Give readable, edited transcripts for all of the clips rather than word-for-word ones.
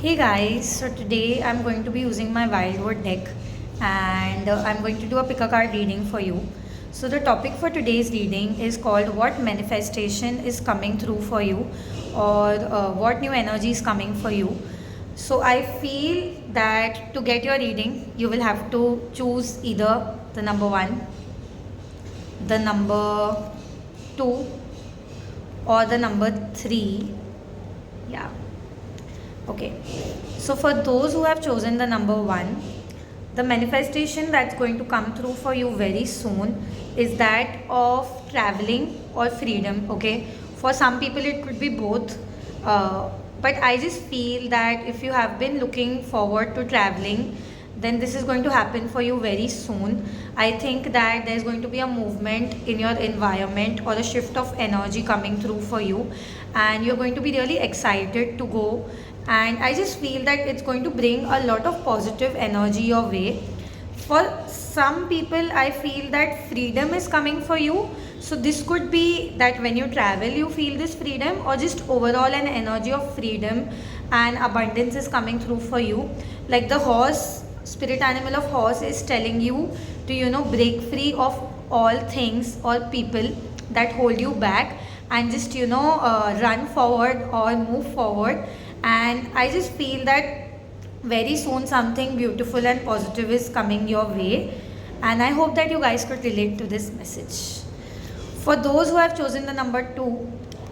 Hey guys, so today I'm going to be using my Wildwood deck and I'm going to do a pick a card reading for you. So the topic for today's reading is called what manifestation is coming through for you, or what new energy is coming for you. So I feel that to get your reading you will have to choose either the number 1, the number 2 or the number 3. Yeah. Okay, so for those who have chosen the number 1, the manifestation that's going to come through for you very soon is that of traveling or freedom. Okay, for some people it could be both, but I just feel that if you have been looking forward to traveling, then this is going to happen for you very soon. I think that there's going to be a movement in your environment or a shift of energy coming through for you, and you're going to be really excited to go. And I just feel that it's going to bring a lot of positive energy your way. For some people, I feel that freedom is coming for you. So this could be that when you travel you feel this freedom, or just overall an energy of freedom and abundance is coming through for you. Like the horse, spirit animal of horse, is telling you to break free of all things or people that hold you back, and just run forward or move forward. And I just feel that very soon something beautiful and positive is coming your way, and I hope that you guys could relate to this message. For those who have chosen the number 2,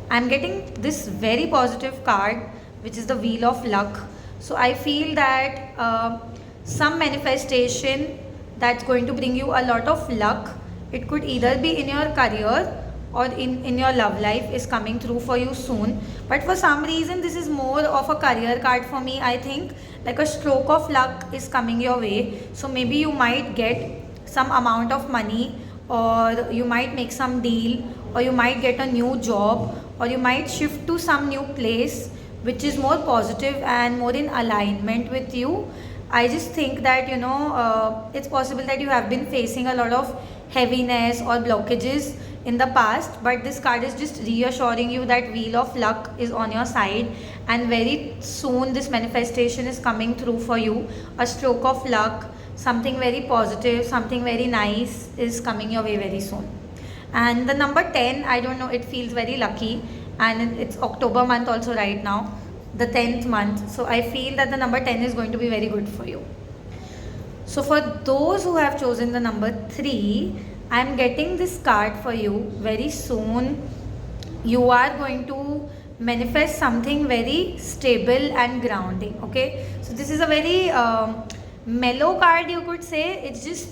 I'm getting this very positive card, which is the Wheel of Luck. So I feel that some manifestation that's going to bring you a lot of luck, it could either be in your career or in your love life, is coming through for you soon. But for some reason this is more of a career card for me. I think like a stroke of luck is coming your way. So maybe you might get some amount of money, or you might make some deal, or you might get a new job, or you might shift to some new place which is more positive and more in alignment with you. I just think that it's possible that you have been facing a lot of heaviness or blockages in the past, but this card is just reassuring you that Wheel of Luck is on your side, and very soon this manifestation is coming through for you. A stroke of luck, something very positive, something very nice is coming your way very soon. And the number 10, I don't know, it feels very lucky, and it's October month also right now, the 10th month. So I feel that the number 10 is going to be very good for you. So for those who have chosen the number 3, I'm getting this card for you. Very soon you are going to manifest something very stable and grounding. Okay, so this is a very mellow card, you could say. It's just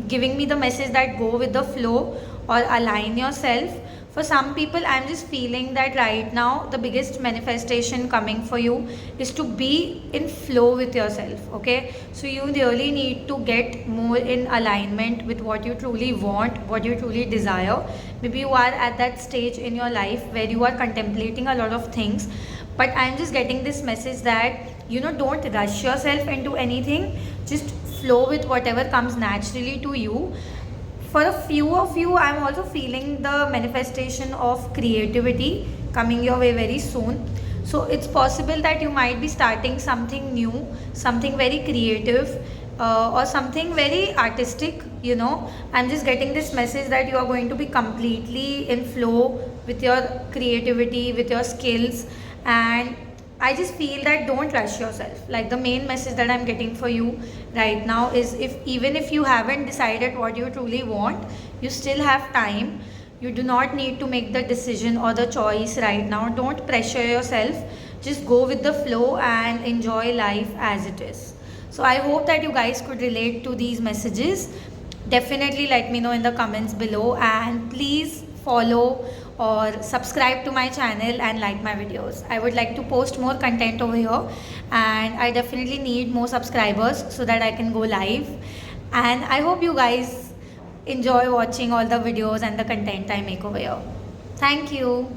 giving me the message that go with the flow or align yourself. For some people, I'm just feeling that right now the biggest manifestation coming for you is to be in flow with yourself. Okay, so you really need to get more in alignment with what you truly want, what you truly desire. Maybe you are at that stage in your life where you are contemplating a lot of things, but I'm just getting this message that don't rush yourself into anything. Just flow with whatever comes naturally to you. For a few of you, I'm also feeling the manifestation of creativity coming your way very soon. So it's possible that you might be starting something new, something very creative, or something very artistic. I'm just getting this message that you are going to be completely in flow with your creativity, with your skills. And I just feel that don't rush yourself. Like the main message that I'm getting for you right now is, even if you haven't decided what you truly want, you still have time. You do not need to make the decision or the choice right now. Don't pressure yourself. Just go with the flow and enjoy life as it is. So I hope that you guys could relate to these messages. Definitely let me know in the comments below, and please follow or subscribe to my channel and like my videos. I would like to post more content over here, and I definitely need more subscribers so that I can go live. And I hope you guys enjoy watching all the videos and the content I make over here. Thank you.